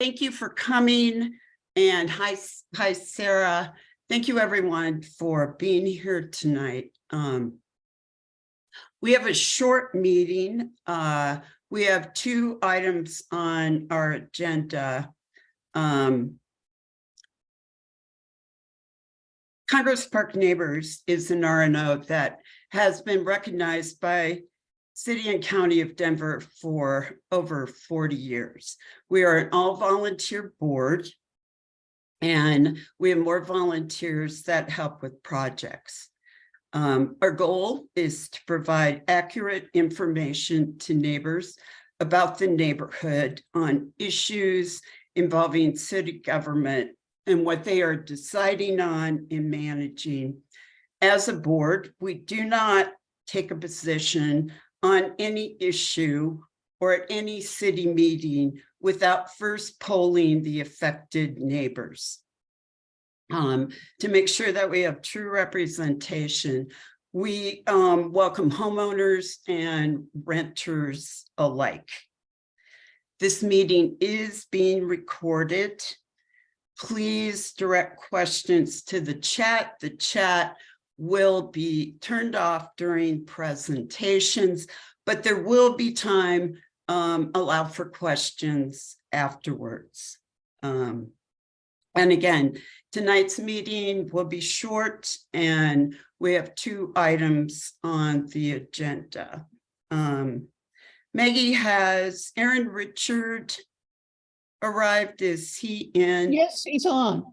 Thank you for coming, and hi, Sarah. Thank you, everyone, for being here tonight. We have a short meeting. We have 2 items on our agenda. Congress Park Neighbors is an RNO that has been recognized by City and County of Denver for over 40 years. We are an all-volunteer board, and we have more volunteers that help with projects. Our goal is to provide accurate information to neighbors about the neighborhood on issues involving city government and what they are deciding on and managing. As a board, we do not take a position on any issue or at any city meeting without first polling the affected neighbors. To make sure that we have true representation, we welcome homeowners and renters alike. This meeting is being recorded. Please direct questions to the chat. The chat will be turned off during presentations, but there will be time allowed for questions afterwards. And again, tonight's meeting will be short, and we have 2 items on the agenda. Maggie, has Arend Richard arrived? Is he in? Yes, he's on.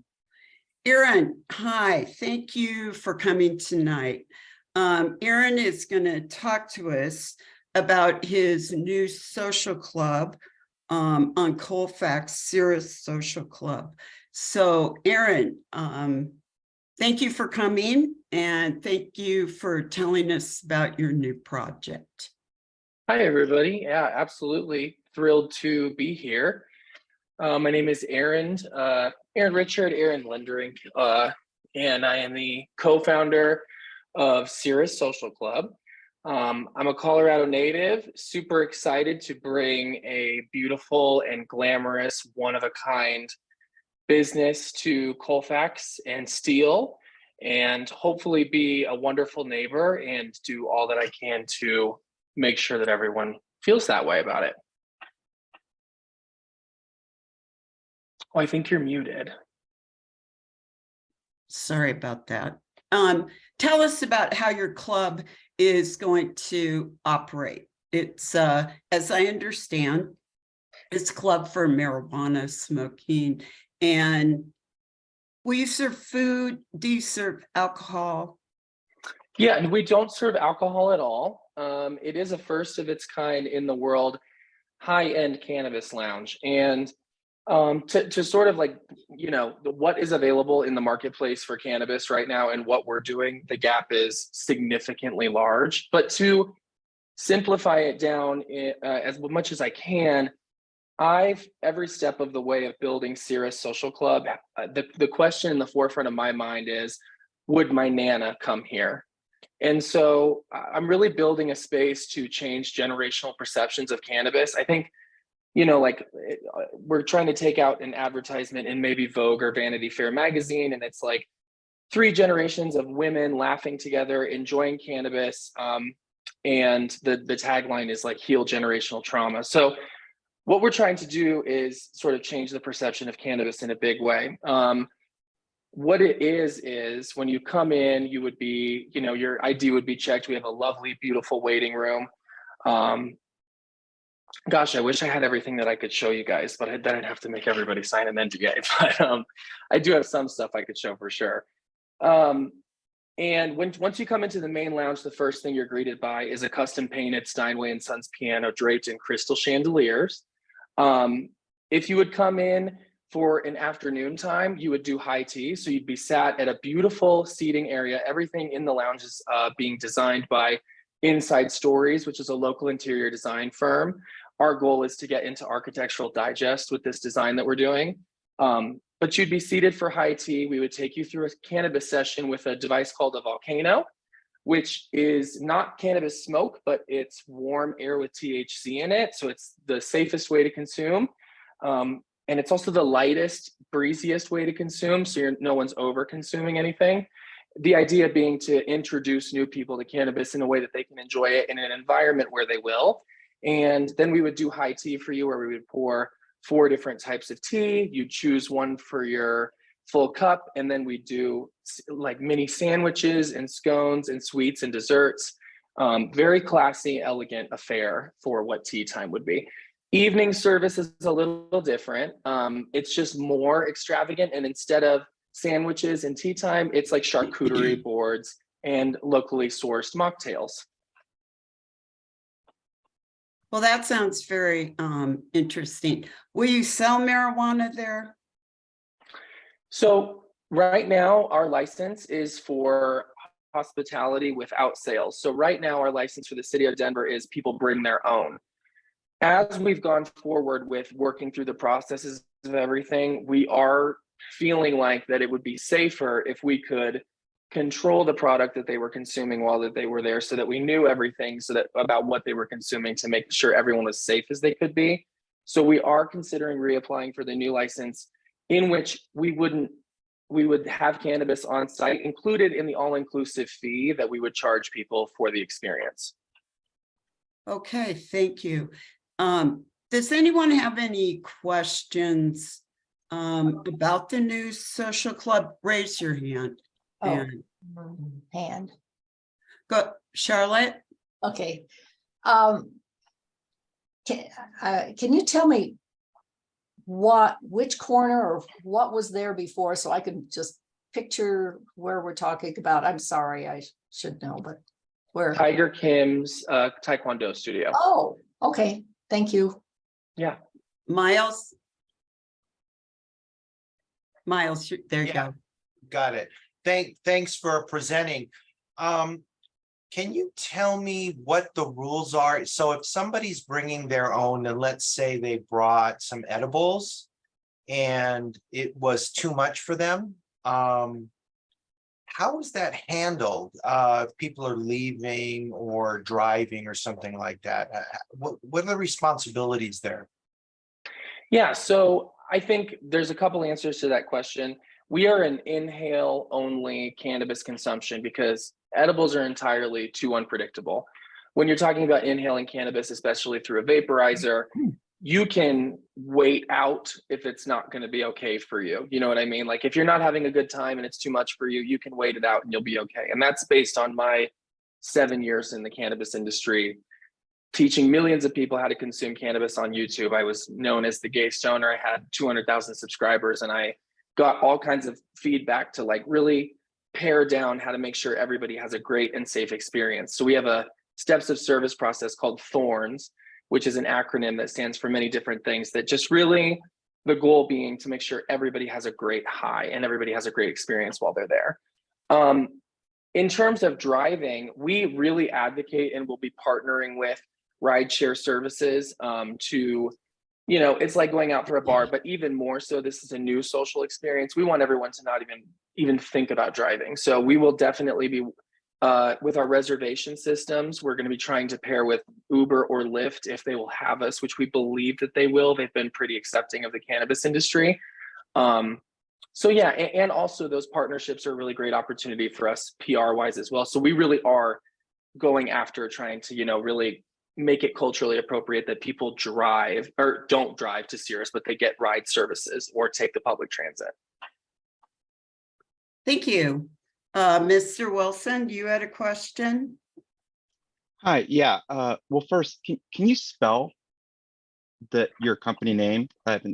Arend, hi, thank you for coming tonight. Arend is going to talk to us about his new social club on Colfax, Cirrus Social Club. So Arend, thank you for coming, and thank you for telling us about your new project. Hi, everybody. Yeah, absolutely thrilled to be here. My name is Arend Richard, Lenderink, and I am the co-founder of Cirrus Social Club. I'm a Colorado native, super excited to bring a beautiful and glamorous, one-of-a-kind business to Colfax and Steel, and hopefully be a wonderful neighbor and do all that I can to make sure that everyone feels that way about it. Oh, I think you're muted. Sorry about that. Tell us about how your club is going to operate. It's, as I understand, it's a club for marijuana smoking. And will you serve food? Do you serve alcohol? Yeah, and we don't serve alcohol at all. It is a first of its kind in the world high-end cannabis lounge. And to sort of like, you know, what is available in the marketplace for cannabis right now and what we're doing, the gap is significantly large. But to simplify it down as much as I can, every step of the way of building Cirrus Social Club, the question in the forefront of my mind is, would my Nana come here? And so I'm really building a space to change generational perceptions of cannabis. I think, you know, like we're trying to take out an advertisement in maybe Vogue or Vanity Fair magazine, and it's like 3 generations of women laughing together, enjoying cannabis, and the tagline is like heal generational trauma. So what we're trying to do is sort of change the perception of cannabis in a big way. What it is when you come in, you would be, you know, your ID would be checked. We have a lovely, beautiful waiting room. Gosh, I wish I had everything that I could show you guys, but then I'd have to make everybody sign an NDA. But I do have some stuff I could show for sure. And once you come into the main lounge, the first thing you're greeted by is a custom painted Steinway & Sons piano draped in crystal chandeliers. If you would come in for an afternoon time, you would do high tea. So you'd be sat at a beautiful seating area. Everything in the lounge is being designed by Inside Stories, which is a local interior design firm. Our goal is to get into Architectural Digest with this design that we're doing. But you'd be seated for high tea. We would take you through a cannabis session with a device called a volcano, which is not cannabis smoke, but it's warm air with THC in it. So it's the safest way to consume. And it's also the lightest, breeziest way to consume, so no one's over consuming anything. The idea being to introduce new people to cannabis in a way that they can enjoy it in an environment where they will. And then we would do high tea for you, where we would pour 4 different types of tea. You choose one for your full cup, and then we do like mini sandwiches and scones and sweets and desserts. Very classy, elegant affair for what tea time would be. Evening service is a little different. It's just more extravagant, and instead of sandwiches and tea time, it's like charcuterie boards and locally sourced mocktails. Well, that sounds very interesting. Will you sell marijuana there? So right now, our license is for hospitality without sales. So right now, our license for the city of Denver is people bring their own. As we've gone forward with working through the processes of everything, we are feeling like that it would be safer if we could control the product that they were consuming while that they were there, so that we knew everything about what they were consuming, to make sure everyone was safe as they could be. So we are considering reapplying for the new license, in which we would have cannabis on site included in the all-inclusive fee that we would charge people for the experience. Okay, thank you. Does anyone have any questions about the new social club? Raise your hand. Hand. Go, Charlotte. Okay. Can you tell me which corner or what was there before, so I can just picture where we're talking about? I'm sorry, I should know, but where? Tiger Kim's Taekwondo studio. Oh, okay. Thank you. Yeah. Myles. Myles, there you go. Got it. Thanks for presenting. Can you tell me what the rules are? So if somebody's bringing their own, and let's say they brought some edibles and it was too much for them, how is that handled? If people are leaving or driving or something like that, what are the responsibilities there? Yeah, so I think there's a couple answers to that question. We are an inhale only cannabis consumption because edibles are entirely too unpredictable. When you're talking about inhaling cannabis, especially through a vaporizer, you can wait out if it's not going to be okay for you. You know what I mean? Like if you're not having a good time and it's too much for you, you can wait it out and you'll be okay. And that's based on my 7 years in the cannabis industry, teaching millions of people how to consume cannabis on YouTube. I was known as the gay stoner. I had 200,000 subscribers, and I got all kinds of feedback to like really pare down how to make sure everybody has a great and safe experience. So we have a steps of service process called THORNS, which is an acronym that stands for many different things, that just really the goal being to make sure everybody has a great high and everybody has a great experience while they're there. In terms of driving, we really advocate and will be partnering with rideshare services to, you know, it's like going out for a bar, but even more so, this is a new social experience. We want everyone to not even think about driving. So we will definitely be, with our reservation systems, we're going to be trying to pair with Uber or Lyft if they will have us, which we believe that they will. They've been pretty accepting of the cannabis industry. So yeah, and also those partnerships are a really great opportunity for us PR wise as well. So we really are going after trying to, you know, really make it culturally appropriate that people drive or don't drive to Cirrus, but they get ride services or take the public transit. Thank you. Mr. Wilson, you had a question? Hi, yeah. Well, first, can you spell your company name?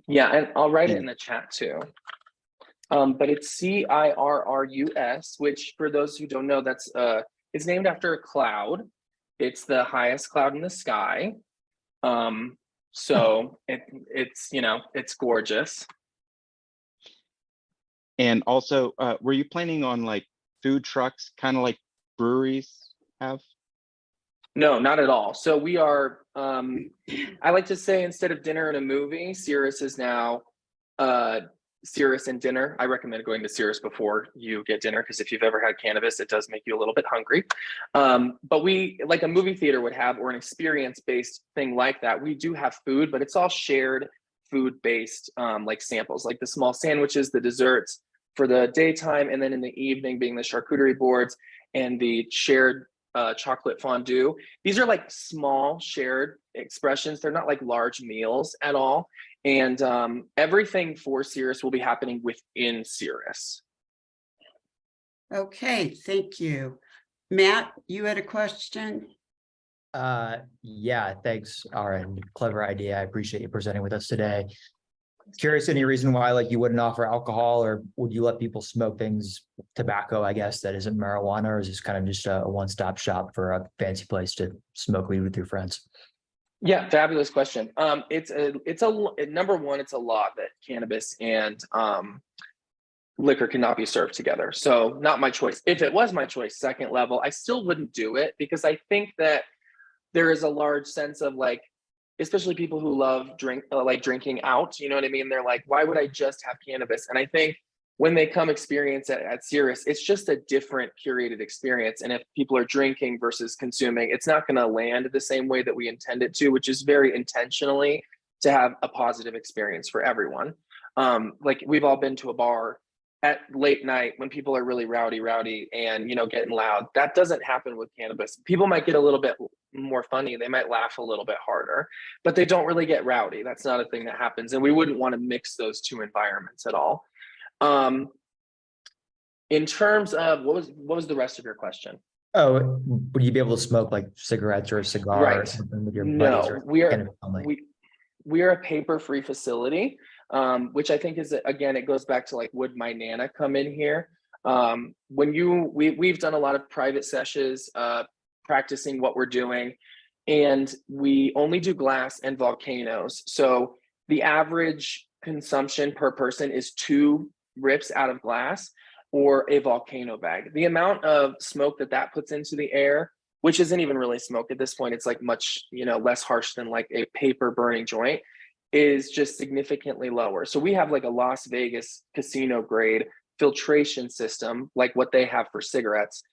Yeah, and I'll write it in the chat too. But it's CIRRUS, which for those who don't know, that's it's named after a cloud. It's the highest cloud in the sky. So it's, you know, it's gorgeous. And also, were you planning on like food trucks, kind of like breweries have? No, not at all. So we are, I like to say, instead of dinner and a movie, Cirrus is now Cirrus and dinner. I recommend going to Cirrus before you get dinner, because if you've ever had cannabis, it does make you a little bit hungry. But we, like a movie theater would have, or an experience-based thing like that, we do have food, but it's all shared food-based like samples, like the small sandwiches, the desserts for the daytime, and then in the evening being the charcuterie boards and the shared chocolate fondue. These are like small shared expressions. They're not like large meals at all. And everything for Cirrus will be happening within Cirrus. Okay, thank you. Matt, you had a question? Yeah, thanks, Arend. Clever idea. I appreciate you presenting with us today. Curious, any reason why like you wouldn't offer alcohol, or would you let people smoke things, tobacco, I guess, that isn't marijuana, or is this kind of just a one-stop shop for a fancy place to smoke weed with your friends? Yeah, fabulous question. It's number one, it's a law that cannabis and liquor cannot be served together. So not my choice. If it was my choice, second level, I still wouldn't do it, because I think that there is a large sense of like, especially people who love drinking out, you know what I mean? They're like, why would I just have cannabis? And I think when they come experience at Cirrus, it's just a different curated experience. And if people are drinking versus consuming, it's not going to land the same way that we intend it to, which is very intentionally to have a positive experience for everyone. Like we've all been to a bar at late night when people are really rowdy and, you know, getting loud. That doesn't happen with cannabis. People might get a little bit more funny. They might laugh a little bit harder, but they don't really get rowdy. That's not a thing that happens. And we wouldn't want to mix those two environments at all. In terms of what was the rest of your question? Oh, would you be able to smoke like cigarettes or a cigar or Right. something with your buddies? No, Or we are cannabis only? we are a paper-free facility, which I think is, again, it goes back to like, would my Nana come in here? We've done a lot of private sessions, practicing what we're doing, and we only do glass and volcanoes. So the average consumption per person is 2 rips out of glass or a volcano bag. The amount of smoke that puts into the air, which isn't even really smoke at this point, it's like much, you know, less harsh than like a paper burning joint, is just significantly lower. So we have like a Las Vegas casino grade filtration system, like what they have for cigarettes.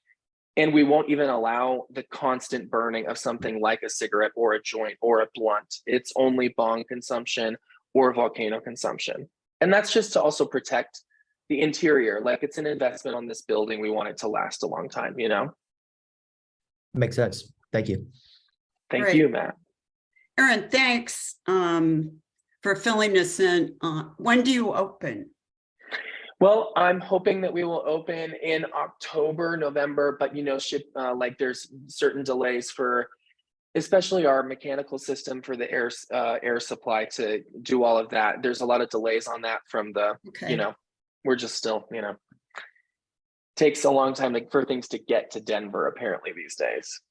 And we won't even allow the constant burning of something like a cigarette or a joint or a blunt. It's only bong consumption or volcano consumption. And that's just to also protect the interior. Like, it's an investment on this building. We want it to last a long time, you know? Makes sense. Thank you. Thank Great. you, Matt. Arend, thanks for filling us in. When do you open? Well, I'm hoping that we will open in October, November, but you know, like there's certain delays for, especially our mechanical system for the air supply to do all of that. There's a lot of delays on that from the, Okay. you know, we're just still, you know, takes a long time for things to get to Denver apparently these days.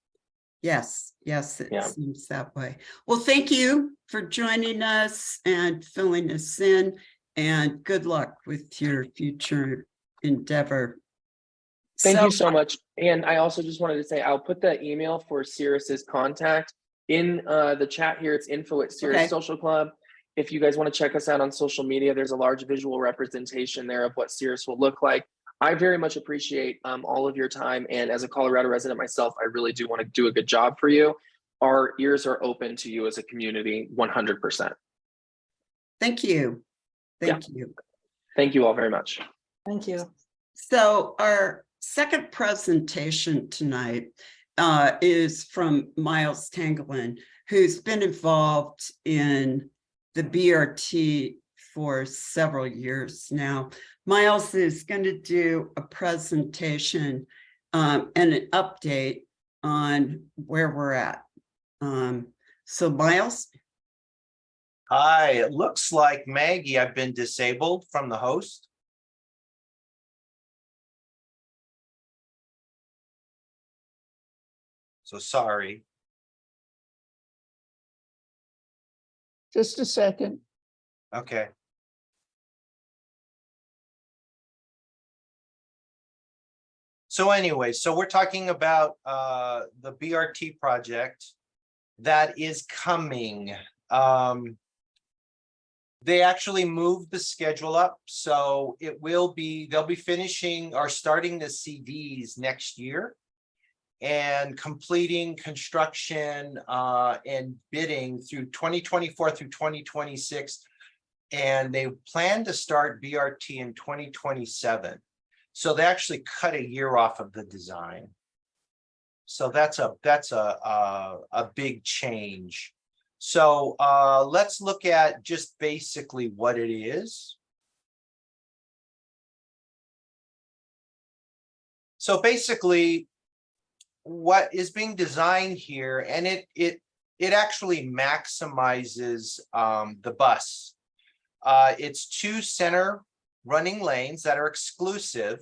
Yes, it Yeah. seems that way. Well, thank you for joining us and filling us in, and good luck with your future endeavor. Thank you so much. And I also just wanted to say, I'll put the email for Cirrus's contact in the chat here. It's info@Cirrus Okay. Social Club. If you guys want to check us out on social media, there's a large visual representation there of what Cirrus will look like. I very much appreciate all of your time. And as a Colorado resident myself, I really do want to do a good job for you. Our ears are open to you as a community, 100%. Thank you. Thank you. Thank you all very much. Thank you. So our second presentation tonight is from Myles Tangalin, who's been involved in the BRT for several years now. Myles is going to do a presentation and an update on where we're at. So Myles? Hi, it looks like Maggie, I've been disabled from the host. So sorry. Just a second. Okay. So anyway, so we're talking about the BRT project that is coming. They actually moved the schedule up, so they'll be finishing or starting the CDs next year and completing construction and bidding through 2024 through 2026. And they plan to start BRT in 2027. So they actually cut a year off of the design. So that's a big change. So let's look at just basically what it is. So basically, what is being designed here, and it actually maximizes the bus. It's 2 center running lanes that are exclusive,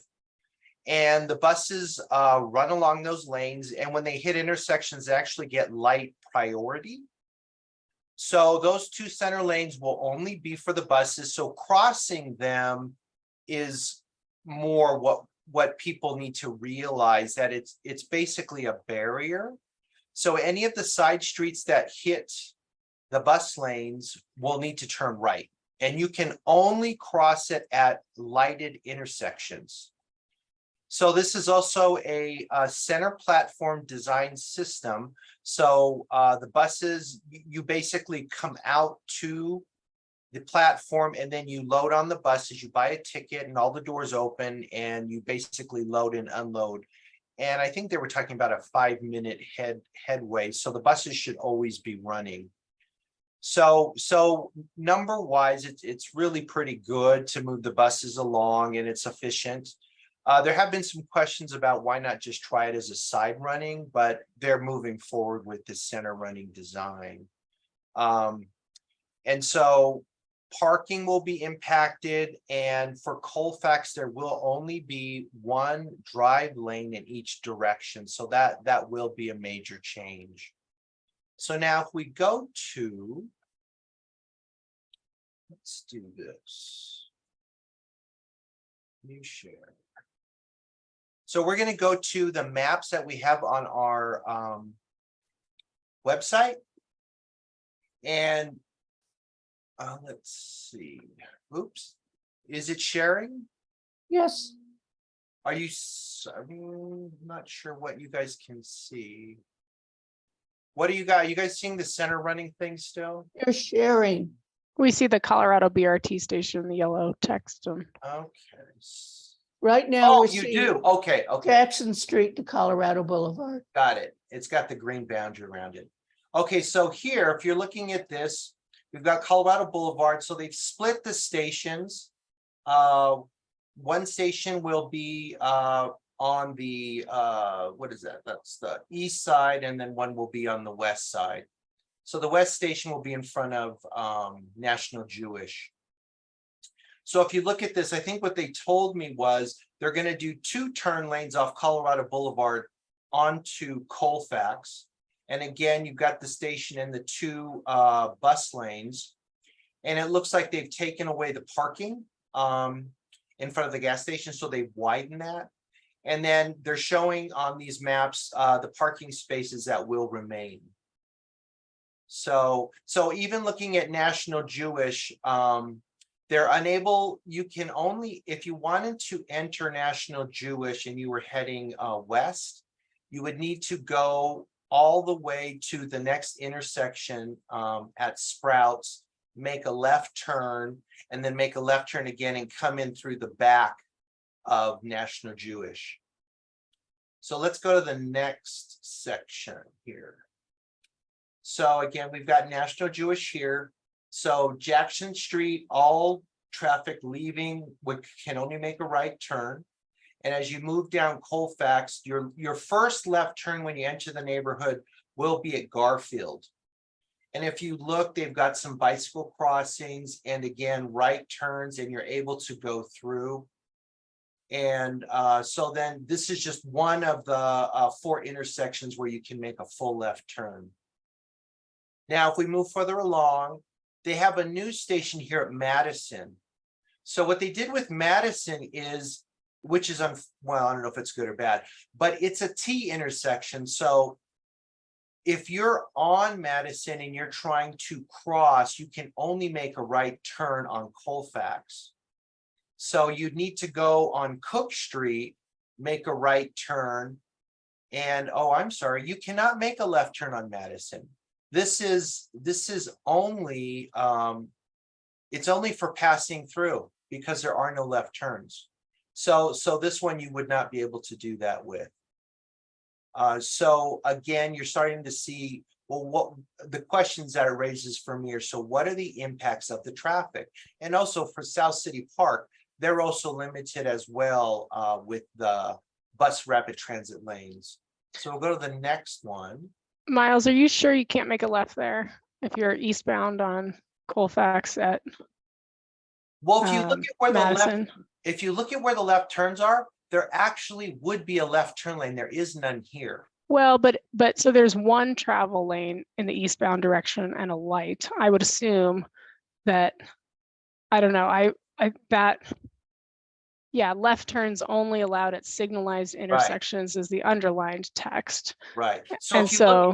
and the buses run along those lanes, and when they hit intersections, they actually get light priority. So those 2 center lanes will only be for the buses, so crossing them is more what people need to realize, that it's basically a barrier. So any of the side streets that hit the bus lanes will need to turn right, and you can only cross it at lighted intersections. So this is also a center platform design system. So the buses, you basically come out to the platform and then you load on the buses, you buy a ticket and all the doors open and you basically load and unload. And I think they were talking about a 5-minute headway. So the buses should always be running. So number wise, it's really pretty good to move the buses along, and it's efficient. There have been some questions about why not just try it as a side running, but they're moving forward with the center running design. And so parking will be impacted, and for Colfax, there will only be 1 drive lane in each direction. So that will be a major change. So now if we go to, let's do this. New share. So we're going to go to the maps that we have on our website. And let's see. Oops. Is it sharing? Yes. Are you, I'm not sure what you guys can see. What do you got? You guys seeing the center running thing still? You're sharing. We see the Colorado BRT station in the yellow text. Okay. Right now, Oh, we're you seeing do? Okay, okay. Jackson Street to Colorado Boulevard. Got it. It's got the green boundary around it. Okay, so here, if you're looking at this, we've got Colorado Boulevard. So they've split the stations. One station will be on the what is that? That's the east side, and then one will be on the west side. So the west station will be in front of National Jewish. So if you look at this, I think what they told me was they're going to do 2 turn lanes off Colorado Boulevard onto Colfax. And again, you've got the station and the 2 bus lanes. And it looks like they've taken away the parking in front of the gas station. So they've widened that. And then they're showing on these maps the parking spaces that will remain. So even looking at National Jewish, they're unable, you can only, if you wanted to enter National Jewish and you were heading west, you would need to go all the way to the next intersection at Sprouts, make a left turn, and then make a left turn again and come in through the back of National Jewish. So let's go to the next section here. So again, we've got National Jewish here. So Jackson Street, all traffic leaving can only make a right turn. And as you move down Colfax, your first left turn when you enter the neighborhood will be at Garfield. And if you look, they've got some bicycle crossings and again, right turns, and you're able to go through. And so then this is just one of the 4 intersections where you can make a full left turn. Now, if we move further along, they have a new station here at Madison. So what they did with Madison is, which is, well, I don't know if it's good or bad, but it's a T intersection. So if you're on Madison and you're trying to cross, you can only make a right turn on Colfax. So you'd need to go on Cook Street, make a right turn. And, oh, I'm sorry, you cannot make a left turn on Madison. This is only It's only for passing through because there are no left turns. So this one you would not be able to do that with. So again, you're starting to see, well, what the questions that it raises for me are, so what are the impacts of the traffic? And also for South City Park, they're also limited as well with the bus rapid transit lanes. So we'll go to the next one. Miles, are you sure you can't make a left there if you're eastbound on Colfax at Well, if you look at where the left, Madison? if you look at where the left turns are, there actually would be a left turn lane. There is none here. Well, but so there's one travel lane in the eastbound direction and a light. I would assume that, I don't know, yeah, left turns only allowed at signalized intersections is the underlined text. Right. And if you so,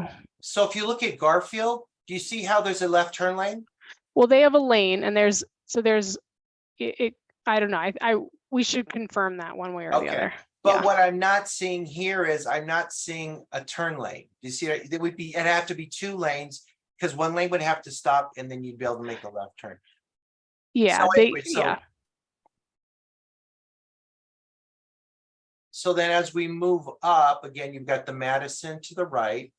look, if you look at Garfield, do you see how there's a left turn lane? well, they have a lane and there's I don't know, we should confirm that one way or the Okay. other. But Yeah. what I'm not seeing here is I'm not seeing a turn lane. You see, it would be, it'd have to be 2 lanes because one lane would have to stop and then you'd be able to make a left turn. Yeah, So So then as we move up, again, you've got the Madison to the right.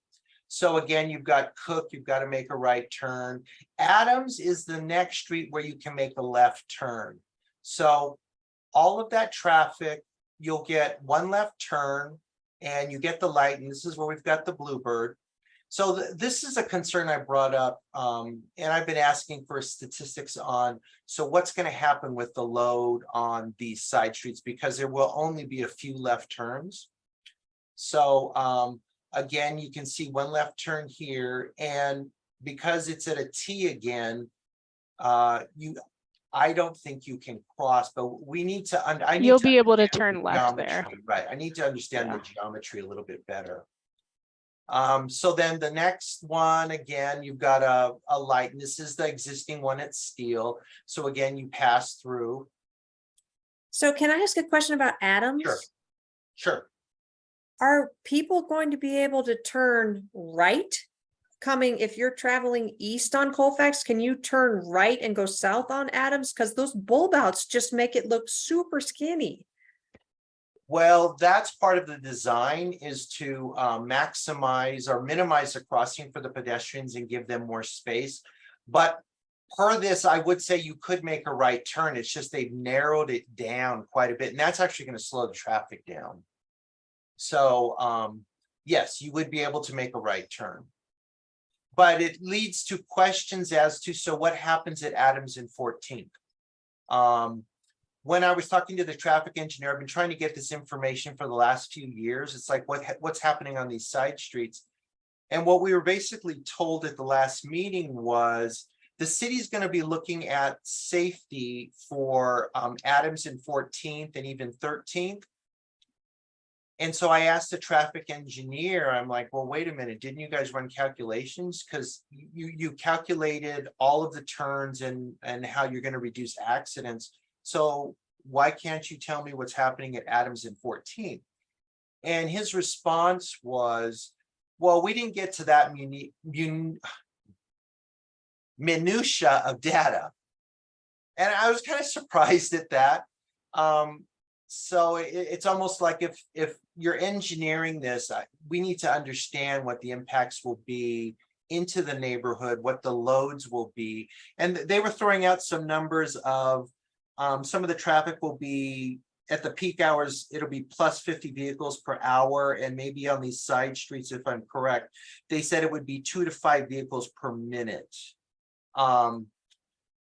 So again, you've got Cook, you've got to make a right turn. Adams is the next street where you can make a left turn. So all of that traffic, you'll get one left turn and you get the light, and this is where we've got the Bluebird. So this is a concern I brought up, and I've been asking for statistics on, so what's going to happen with the load on these side streets, because there will only be a few left turns. So again, you can see one left turn here, and because it's at a T again, I don't think you can cross, but we need to, you'll be able to turn left there. Right, I need to understand Yeah. the geometry a little bit better. So then the next one, again, you've got a light, and this is the existing one at Steel. So again, you pass through. So can I ask a question about Adams? Sure. Sure. Are people going to be able to turn right coming, if you're traveling east on Colfax, can you turn right and go south on Adams? Because those bulb outs just make it look super skinny. Well, that's part of the design, is to maximize or minimize the crossing for the pedestrians and give them more space. But per this, I would say you could make a right turn. It's just they've narrowed it down quite a bit, and that's actually going to slow the traffic down. So yes, you would be able to make a right turn. But it leads to questions as to, so what happens at Adams and 14th? When I was talking to the traffic engineer, I've been trying to get this information for the last few years. It's like, what's happening on these side streets? And what we were basically told at the last meeting was the city's going to be looking at safety for Adams and 14th and even 13th. And so I asked the traffic engineer, I'm like, well, wait a minute, didn't you guys run calculations? Because you calculated all of the turns and how you're going to reduce accidents. So why can't you tell me what's happening at Adams and 14th? And his response was, well, we didn't get to that minutia of data. And I was kind of surprised at that. So it's almost like if you're engineering this, we need to understand what the impacts will be into the neighborhood, what the loads will be. And they were throwing out some numbers of some of the traffic will be at the peak hours, it'll be plus 50 vehicles per hour. And maybe on these side streets, if I'm correct, they said it would be 2 to 5 vehicles per minute.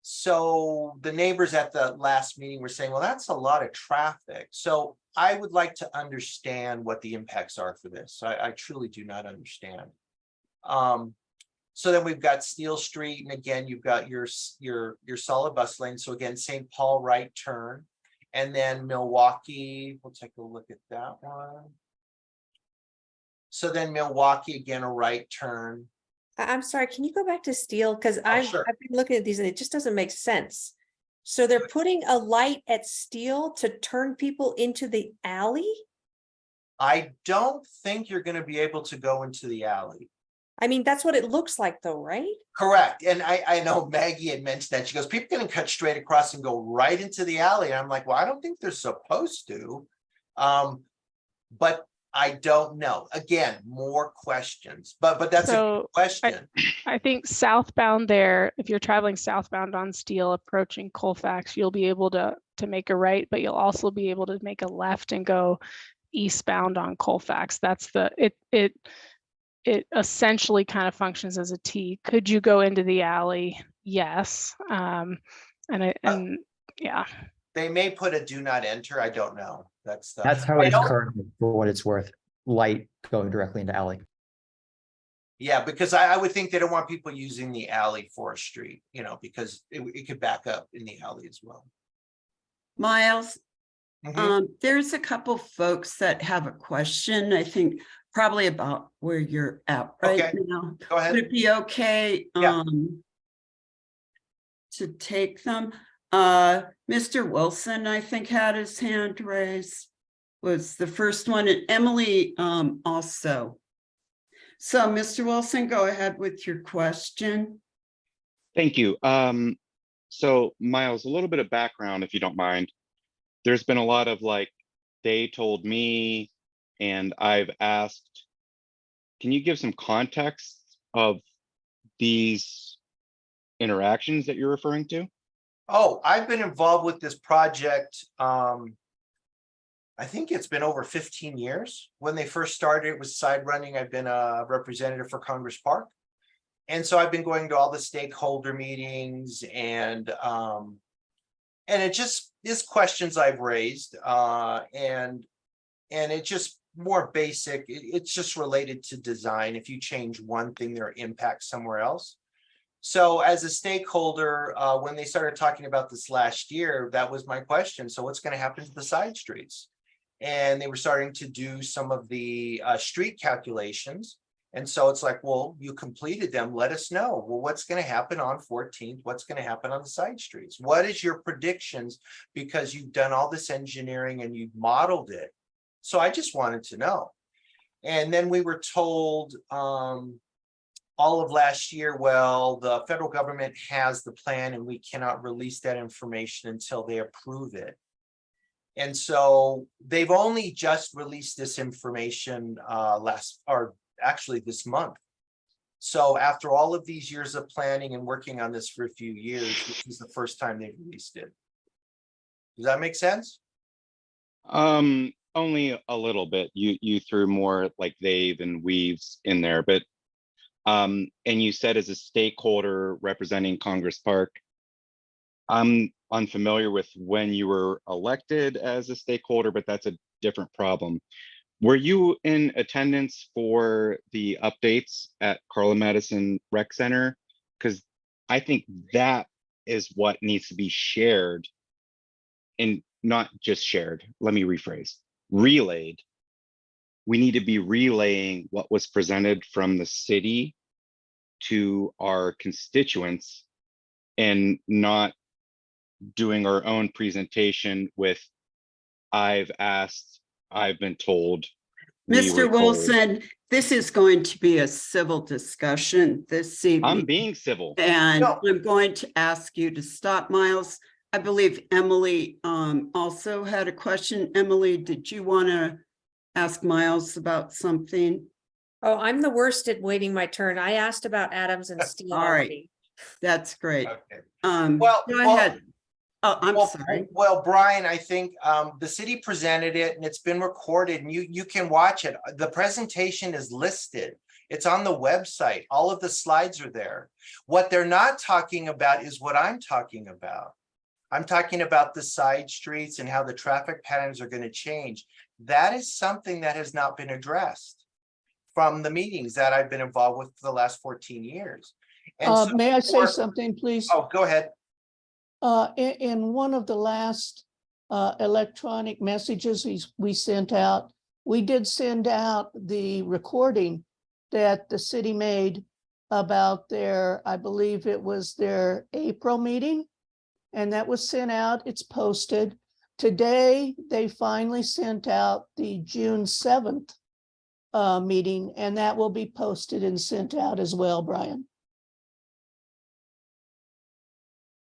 So the neighbors at the last meeting were saying, well, that's a lot of traffic. So I would like to understand what the impacts are for this. I truly do not understand. So then we've got Steel Street, and again, you've got your solid bus lane. So again, St. Paul right turn, and then Milwaukee, we'll take a look at that one. So then Milwaukee, again, a right turn. I'm sorry, can you go back to Steel? Because Sure. I've been looking at these and it just doesn't make sense. So they're putting a light at Steel to turn people into the alley? I don't think you're going to be able to go into the alley. I mean, that's what it looks like though, right? Correct. And I know Maggie had mentioned that. She goes, people can cut straight across and go right into the alley. And I'm like, well, I don't think they're supposed to. But I don't know. Again, more questions, but that's a good So question. I think southbound there, if you're traveling southbound on Steel approaching Colfax, you'll be able to make a right, but you'll also be able to make a left and go eastbound on Colfax. That's it essentially kind of functions as a T. Could you go into the alley? Yes. Yeah. They may put a do not enter. I don't know. That's How I it is don't- currently, for what it's worth, light going directly into alley. Yeah, because I would think they don't want people using the alley for a street, because it could back up in the alley as well. Myles, Mhm. there's a couple folks that have a question, I think probably about where you're at right Okay. now. Go ahead. Would it be okay Yeah. to take them? Mr. Wilson, I think, had his hand raised, was the first one, and Emily also. So Mr. Wilson, go ahead with your question. Thank you. So Myles, a little bit of background, if you don't mind. There's been a lot of like, they told me, and I've asked, can you give some context of these interactions that you're referring to? Oh, I've been involved with this project. I think it's been over 15 years. When they first started, it was side running. I've been a representative for Congress Park. And so I've been going to all the stakeholder meetings and it just is questions I've raised. And it just more basic. It's just related to design. If you change one thing, there are impacts somewhere else. So as a stakeholder, when they started talking about this last year, that was my question. So what's going to happen to the side streets? And they were starting to do some of the street calculations. And so it's like, well, you completed them. Let us know. Well, what's going to happen on 14th? What's going to happen on the side streets? What is your predictions? Because you've done all this engineering and you've modeled it. So I just wanted to know. And then we were told all of last year, well, the federal government has the plan and we cannot release that information until they approve it. And so they've only just released this information this month. So after all of these years of planning and working on this for a few years, this is the first time they've released it. Does that make sense? Only a little bit. You threw more like they've and weaves in there, but and you said as a stakeholder representing Congress Park, I'm unfamiliar with when you were elected as a stakeholder, but that's a different problem. Were you in attendance for the updates at Carla Madison Rec Center? Because I think that is what needs to be shared, and not just shared. Let me rephrase, relayed. We need to be relaying what was presented from the city to our constituents and not doing our own presentation with I've asked, I've been told. Mr. Wilson, this is going to be a civil discussion this evening. I'm being civil. And No. I'm going to ask you to stop, Myles. I believe Emily also had a question. Emily, did you want to ask Myles about something? Oh, I'm the worst at waiting my turn. I asked about Adams and Steel All right. already. That's great. Okay. Go ahead. Oh, I'm Well, sorry. well, Brian, I think the city presented it and it's been recorded and you can watch it. The presentation is listed. It's on the website. All of the slides are there. What they're not talking about is what I'm talking about. I'm talking about the side streets and how the traffic patterns are going to change. That is something that has not been addressed from the meetings that I've been involved with for the last 14 years. And so May I say something, please? Oh, go ahead. In one of the last electronic messages we sent out, we did send out the recording that the city made about their, I believe it was their April meeting, and that was sent out. It's posted. Today, they finally sent out the June 7th meeting, and that will be posted and sent out as well, Brian.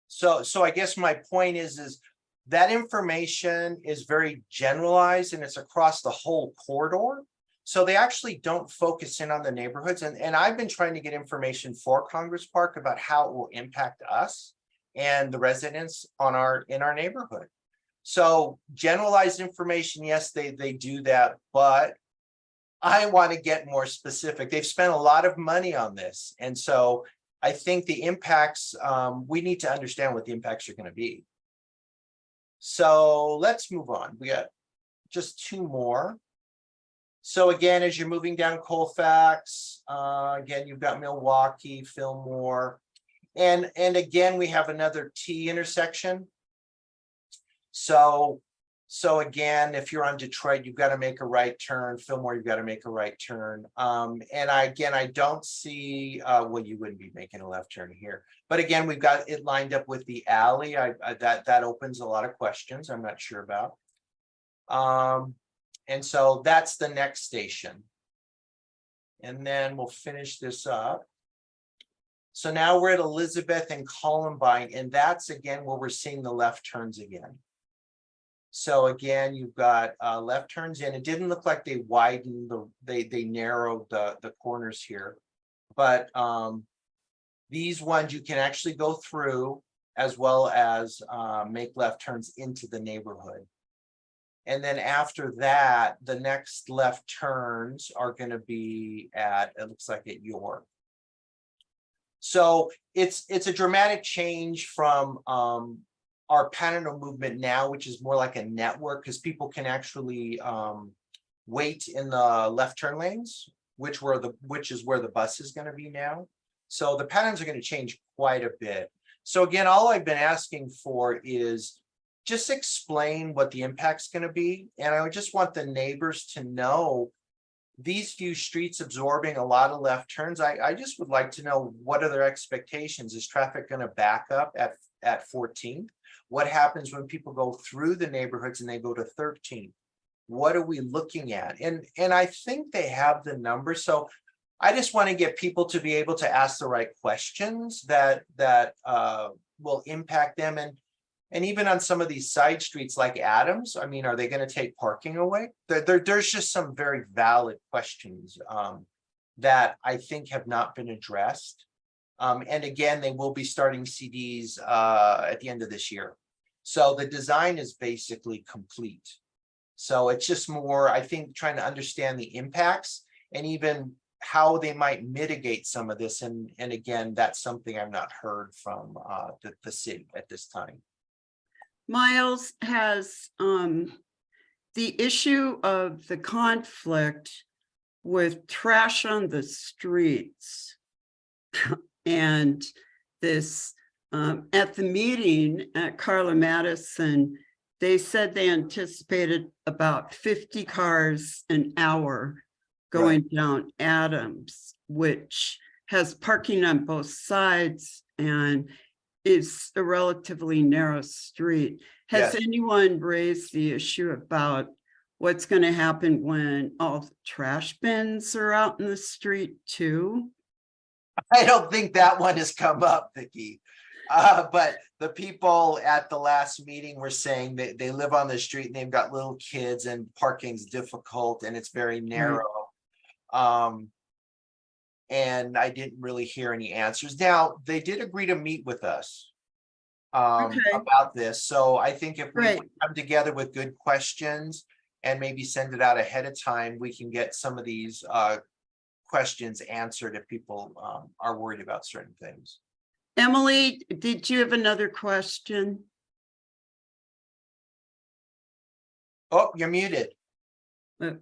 So I guess my point is that information is very generalized and it's across the whole corridor. So they actually don't focus in on the neighborhoods. And I've been trying to get information for Congress Park about how it will impact us and the residents in our neighborhood. So generalized information, yes, they do that, but I want to get more specific. They've spent a lot of money on this. And so I think the impacts, we need to understand what the impacts are going to be. So let's move on. We got just two more. So again, as you're moving down Colfax, again, you've got Milwaukee, Fillmore, and again, we have another T intersection. So again, if you're on Detroit, you've got to make a right turn. Fillmore, you've got to make a right turn. And I don't see, well, you wouldn't be making a left turn here. But again, we've got it lined up with the alley. That opens a lot of questions I'm not sure about. And so that's the next station. And then we'll finish this up. So now we're at Elizabeth and Columbine, and that's again where we're seeing the left turns again. So again, you've got left turns in. It didn't look like they widened they narrowed the corners here, but these ones you can actually go through as well as make left turns into the neighborhood. And then after that, the next left turns are going to be at, it looks like at York. So it's a dramatic change from our Panhandle movement now, which is more like a network, because people can actually wait in the left turn lanes, which is where the bus is going to be now. So the patterns are going to change quite a bit. So again, all I've been asking for is just explain what the impact's going to be. And I would just want the neighbors to know these few streets absorbing a lot of left turns. I just would like to know, what are their expectations? Is traffic going to back up at 14th? What happens when people go through the neighborhoods and they go to 13th? What are we looking at? And I think they have the numbers. So I just want to get people to be able to ask the right questions that will impact them. And even on some of these side streets like Adams, I mean, are they going to take parking away? There's just some very valid questions that I think have not been addressed. And again, they will be starting CDs at the end of this year. So the design is basically complete. So it's just more, I think, trying to understand the impacts and even how they might mitigate some of this. And again, that's something I've not heard from the city at this time. Myles, has the issue of the conflict with trash on the streets and this at the meeting at Carla Madison, they said they anticipated about 50 cars an hour going down Adams, which has parking on both sides and is a relatively narrow street. Has anyone raised the issue about what's going to happen when all the trash bins are out in the street too? I don't think that one has come up, Vicki. But the people at the last meeting were saying that they live on the street and they've got little kids and parking's difficult and it's very narrow. And I didn't really hear any answers. Now, they did agree to meet with us about this. So I think if we come together with good questions and maybe send it out ahead of time, we can get some of these questions answered if people are worried about certain things. Emily, did you have another question? Oh, you're muted. You're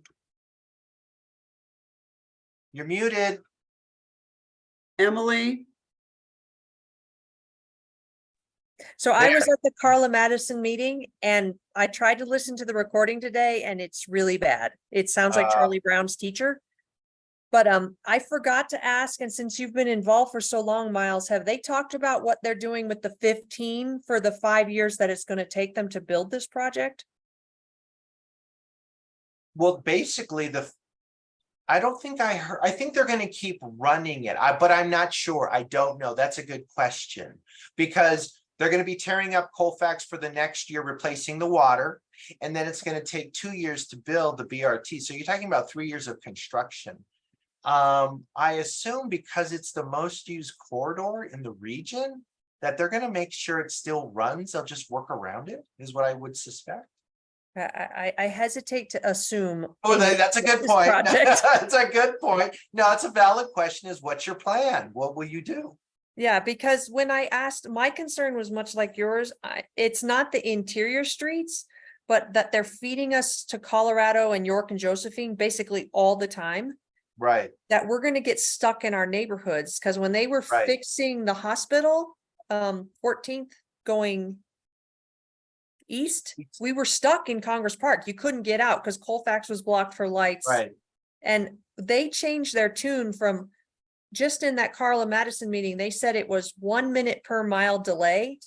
muted. Emily? So I was at the Carla Madison meeting and I tried to listen to the recording today and it's really bad. It sounds like Charlie Brown's teacher. But I forgot to ask, and since you've been involved for so long, Myles, have they talked about what they're doing with the 15 for the 5 years that it's going to take them to build this project? Well, basically, I don't think I heard, I think they're gonna keep running it, but I'm not sure. I don't know. That's a good question. Because they're gonna be tearing up Colfax for the next year, replacing the water. And then it's gonna take 2 years to build the BRT. So you're talking about 3 years of construction. I assume because it's the most used corridor in the region, that they're gonna make sure it still runs. They'll just work around it, is what I would suspect. I hesitate to assume. Oh, any that's a good this point. project. That's a good point. No, it's a valid question is what's your plan? What will you do? Yeah, because when I asked, my concern was much like yours. It's not the interior streets, but that they're feeding us to Colorado and York and Josephine basically all the time. Right, That we're gonna get stuck in our neighborhoods, because when they were Right. fixing the hospital, 14th going east, we were stuck in Congress Park. You couldn't get out because Colfax was blocked for lights. right. And they changed their tune from just in that Carla Madison meeting, they said it was 1 minute per mile delay.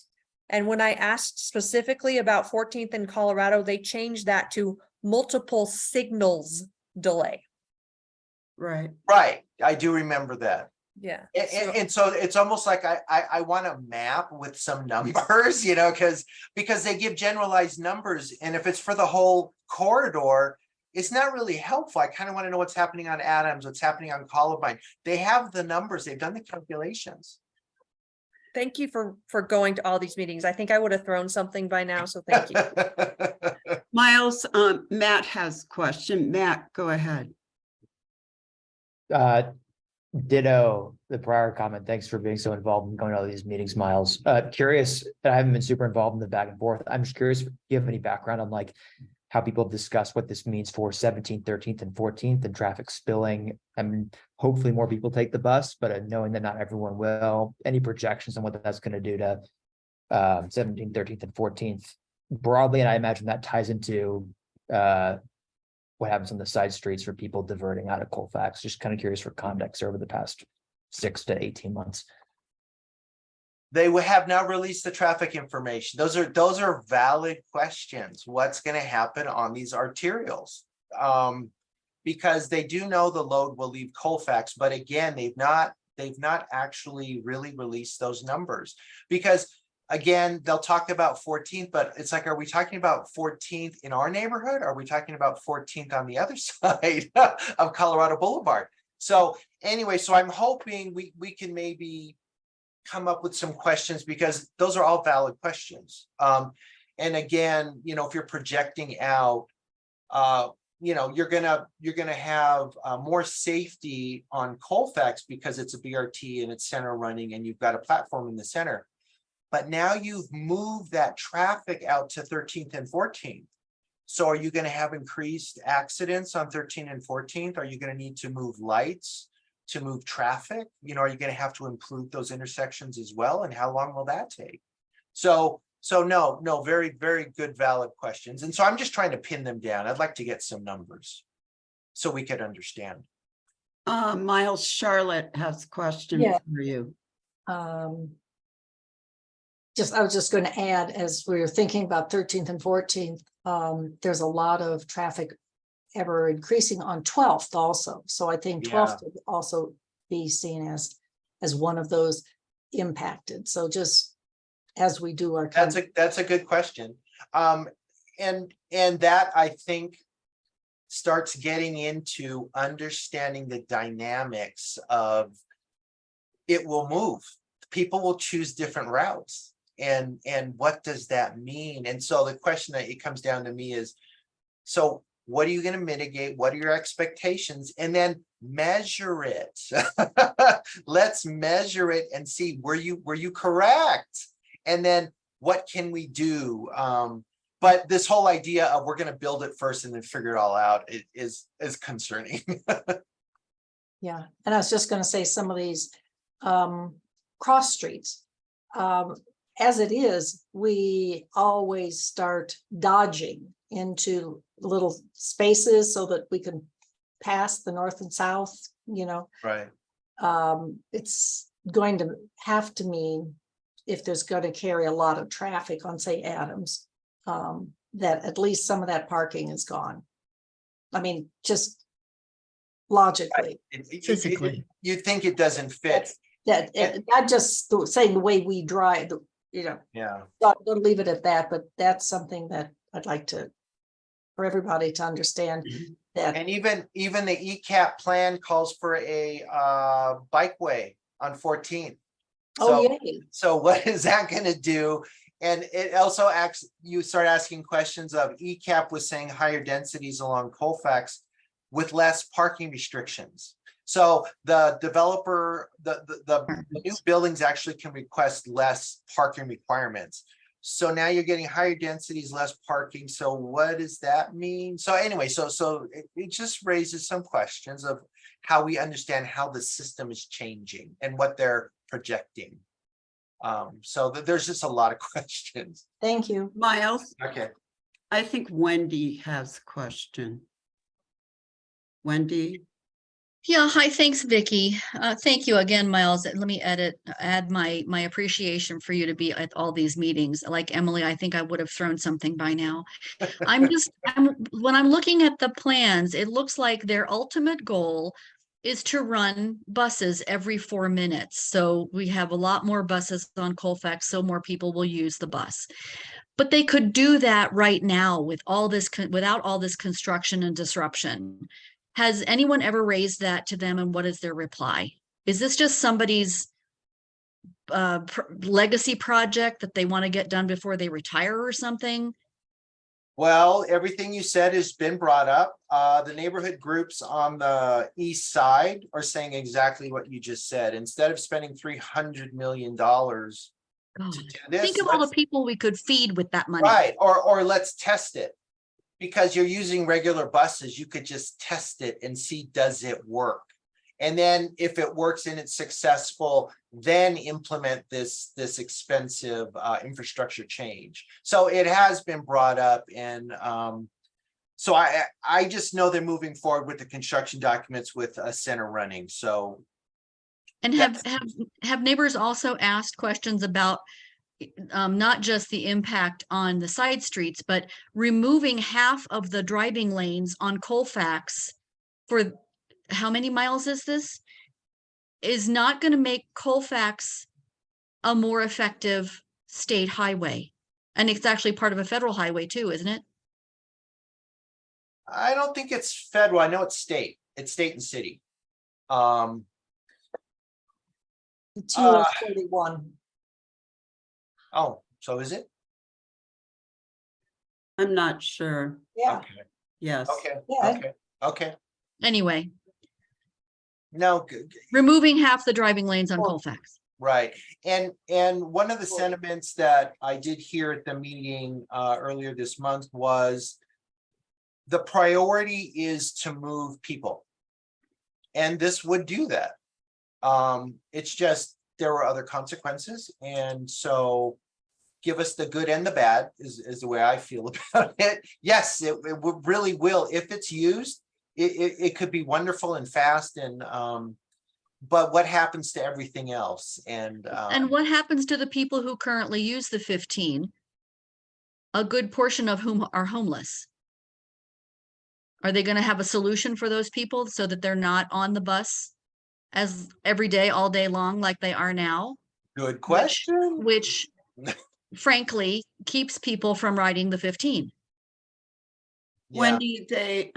And when I asked specifically about 14th in Colorado, they changed that to multiple signals delay. Right. Right, I do remember that. Yeah. And so it's almost like I want a map with some numbers, because they give generalized numbers. And if it's for the whole corridor, it's not really helpful. I kind of want to know what's happening on Adams, what's happening on Columbine. They have the numbers, they've done the calculations. Thank you for going to all these meetings. I think I would have thrown something by now, so thank you. Myles, Matt has a question. Matt, go ahead. Ditto the prior comment. Thanks for being so involved in going to all these meetings, Myles. Curious, I haven't been super involved in the back and forth. I'm just curious if you have any background on like how people have discussed what this means for 17th, 13th, and 14th and traffic spilling. I mean, hopefully more people take the bus, but knowing that not everyone will. Any projections on what that's going to do to 17th, 13th, and 14th broadly? And I imagine that ties into what happens on the side streets for people diverting out of Colfax. Just kind of curious for context over the past 6 to 18 months. They have now released the traffic information. Those are valid questions. What's going to happen on these arterials? Because they do know the load will leave Colfax, but again, they've not actually really released those numbers. Because again, they'll talk about 14th, but it's like, are we talking about 14th in our neighborhood? Are we talking about 14th on the other side of Colorado Boulevard? So anyway, so I'm hoping we can maybe come up with some questions, because those are all valid questions. And again, if you're projecting out, you're gonna have more safety on Colfax because it's a BRT and it's center running and you've got a platform in the center. But now you've moved that traffic out to 13th and 14th. So are you going to have increased accidents on 13th and 14th? Are you going to need to move lights to move traffic? Are you going to have to improve those intersections as well? And how long will that take? So no, very, very good, valid questions. And so I'm just trying to pin them down. I'd like to get some numbers so we could understand. Myles, Charlotte has a question Yeah. for you. I was just going to add, as we were thinking about 13th and 14th, there's a lot of traffic ever increasing on 12th also. So I think 12th would also be seen as one of those impacted. So just as we do our. That's a good question. And that I think starts getting into understanding the dynamics of it will move. People will choose different routes. And what does that mean? And so the question that it comes down to me is, so what are you going to mitigate? What are your expectations? And then measure it. Let's measure it and see, were you correct? And then what can we do? But this whole idea of we're going to build it first and then figure it all out is concerning. Yeah, and I was just going to say some of these cross streets. As it is, we always start dodging into little spaces so that we can pass the north and south, Right. It's going to have to mean, if there's going to carry a lot of traffic on, say, Adams, that at least some of that parking is gone. I mean, just logically. You think it doesn't fit. Not just saying the way we drive, Yeah. don't leave it at that, but that's something that I'd like for everybody to understand that. And even the ECAP plan calls for a bikeway on 14th. Oh, So, yay. so what is that going to do? And it also you start asking questions of ECAP was saying higher densities along Colfax with less parking restrictions. So the developer, the new buildings actually can request less parking requirements. So now you're getting higher densities, less parking. So what does that mean? So anyway, so it just raises some questions of how we understand how the system is changing and what they're projecting. So there's just a lot of questions. Thank you. Myles, Okay. I think Wendy has a question. Wendy? Yeah, hi, thanks, Vicky. Thank you again, Myles. Let me add my appreciation for you to be at all these meetings. Like Emily, I think I would have thrown something by now. When I'm looking at the plans, it looks like their ultimate goal is to run buses every 4 minutes. So we have a lot more buses on Colfax, so more people will use the bus. But they could do that right now with all this, without all this construction and disruption. Has anyone ever raised that to them, and what is their reply? Is this just somebody's legacy project that they want to get done before they retire or something? Well, everything you said has been brought up. The neighborhood groups on the east side are saying exactly what you just said. Instead of spending $300 million to do this, Think of all the people we could feed with that money. right? Or let's test it. Because you're using regular buses, you could just test it and see, does it work? And then if it works and it's successful, then implement this expensive infrastructure change. So it has been brought up, and so I just know they're moving forward with the construction documents with a center running. So, and have neighbors also asked questions about not just the impact on the side streets, but removing half of the driving lanes on Colfax for how many miles is this? Is not going to make Colfax a more effective state highway. And it's actually part of a federal highway too, isn't it? I don't think it's federal. I know it's state. It's state and city. 241. Oh, so is it? I'm not sure. Yeah. Okay. Yes. Okay. Yeah. Okay. Anyway, No, good. removing half the driving lanes on Oh. Colfax. Right. And one of the sentiments that I did hear at the meeting earlier this month was the priority is to move people. And this would do that. It's just there were other consequences. And so give us the good and the bad is the way I feel about it. Yes, it really will. If it's used, it could be wonderful and fast, and but what happens to everything else? And what happens to the people who currently use the 15? A good portion of whom are homeless. Are they going to have a solution for those people so that they're not on the bus as every day, all day long, like they are now? good question. Which frankly keeps people from riding the 15. Yeah. Wendy, they,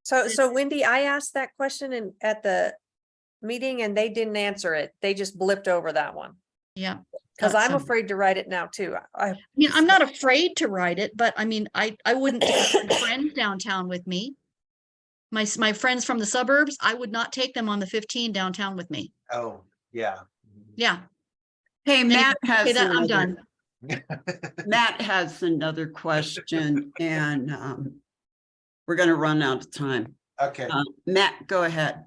So Wendy, I asked that question at the meeting and they didn't answer it. They just blipped over that one. Yeah. Because That's I'm afraid to write it now too. I mean, I'm not afraid to ride it, but I mean, I wouldn't take my friends downtown with me. My friends from the suburbs, I would not take them on the 15 downtown with me. Oh, yeah. Yeah. hey, Matt Okay, has that, I'm another, done. Matt has another question, and we're gonna run out of time. Okay. Matt, go ahead.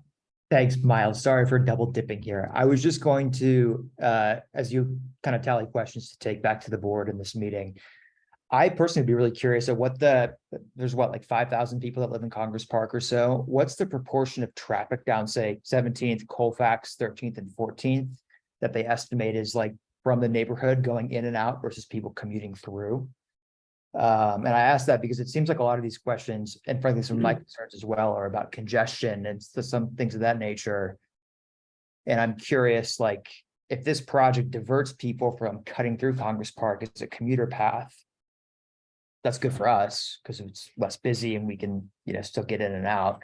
Thanks, Myles. Sorry for double dipping here. I was just going to, as you kind of tally questions to take back to the board in this meeting, I personally would be really curious of there's like 5,000 people that live in Congress Park or so. What's the proportion of traffic down, say, 17th, Colfax, 13th, and 14th that they estimate is like from the neighborhood going in and out versus people commuting through? And I asked that because it seems like a lot of these questions, and frankly, some of my concerns as well, are about congestion and some things of that nature. And I'm curious, like, if this project diverts people from cutting through Congress Park as a commuter path, that's good for us because it's less busy and we can, still get in and out.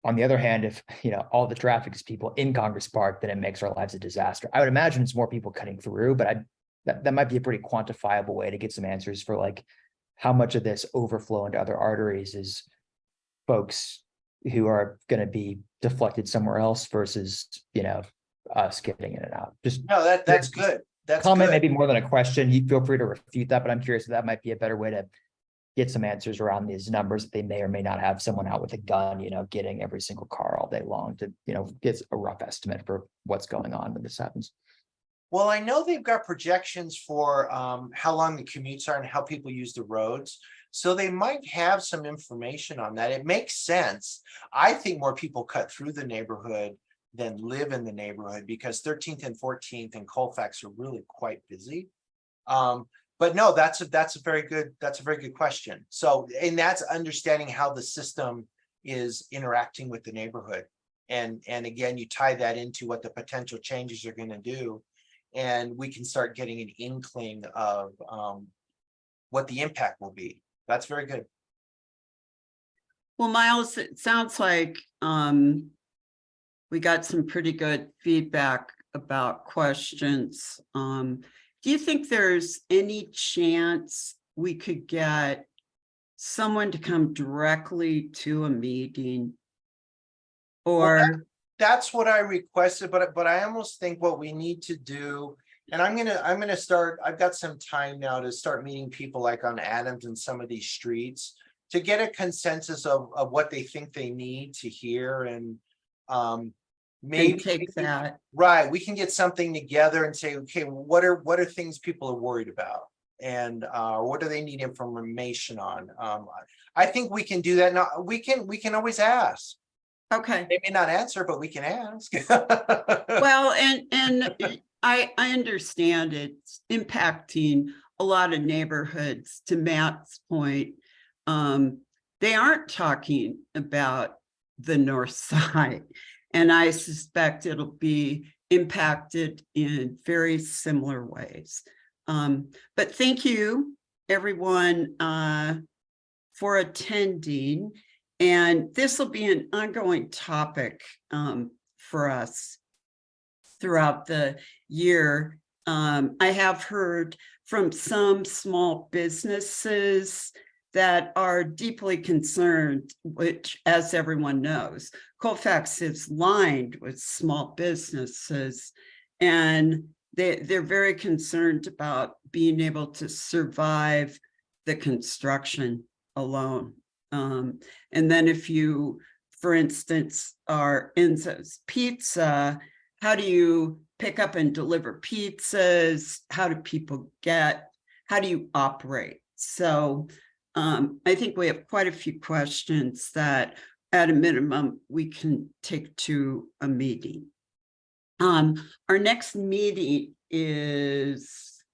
On the other hand, if, all the traffic is people in Congress Park, then it makes our lives a disaster. I would imagine it's more people cutting through, but that might be a pretty quantifiable way to get some answers for like how much of this overflow into other arteries is folks who are going to be deflected somewhere else versus, us getting in and out. Just No, that's good. That's comment, good. maybe more than a question. You feel free to refute that, but I'm curious if that might be a better way to get some answers around these numbers that they may or may not have someone out with a gun, getting every single car all day long to, get a rough estimate for what's going on when this happens. Well, I know they've got projections for how long the commutes are and how people use the roads. So they might have some information on that. It makes sense. I think more people cut through the neighborhood than live in the neighborhood because 13th and 14th and Colfax are really quite busy. But no, that's a very good question. So, and that's understanding how the system is interacting with the neighborhood. And again, you tie that into what the potential changes are going to do. And we can start getting an inkling of what the impact will be. That's very good. Well, Myles, it sounds like we got some pretty good feedback about questions. Do you think there's any chance we could get someone to come directly to a meeting? Or that's what I requested, but I almost think what we need to do, and I'm gonna start, I've got some time now to start meeting people like on Adams and some of these streets to get a consensus of what they think they need to hear and maybe take that. Right, we can get something together and say, okay, what are things people are worried about? And what do they need information on? I think we can do that. Now we can always ask. Okay. They may not answer, but we can ask. Well, and I understand it's impacting a lot of neighborhoods. To Matt's point, they aren't talking about the north side, and I suspect it'll be impacted in very similar ways. But thank you, everyone, for attending. And this will be an ongoing topic for us throughout the year. I have heard from some small businesses that are deeply concerned, which, as everyone knows, Colfax is lined with small businesses, and they're very concerned about being able to survive the construction alone. And then if you, for instance, are Enzo's Pizza, how do you pick up and deliver pizzas? How do you operate? So I think we have quite a few questions that at a minimum we can take to a meeting. Our next meeting is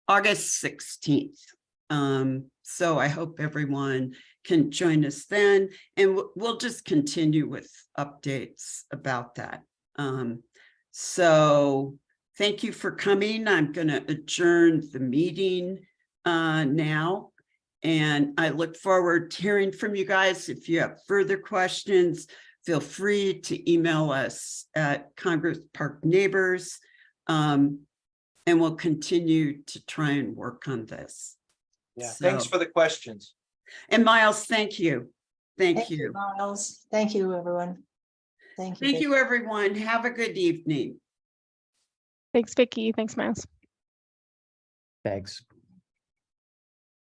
August 16th. So I hope everyone can join us then, and we'll just continue with updates about that. So thank you for coming. I'm going to adjourn the meeting now, and I look forward to hearing from you guys. If you have further questions, feel free to email us at Congress Park Neighbors, and we'll continue to try and work on this. Yeah, thanks for the questions. And Myles, thank you. Thank you. Myles. Thank you, everyone. Thank you. Thank you, everyone. Have a good evening. Thanks, Vicki. Thanks, Myles. Thanks.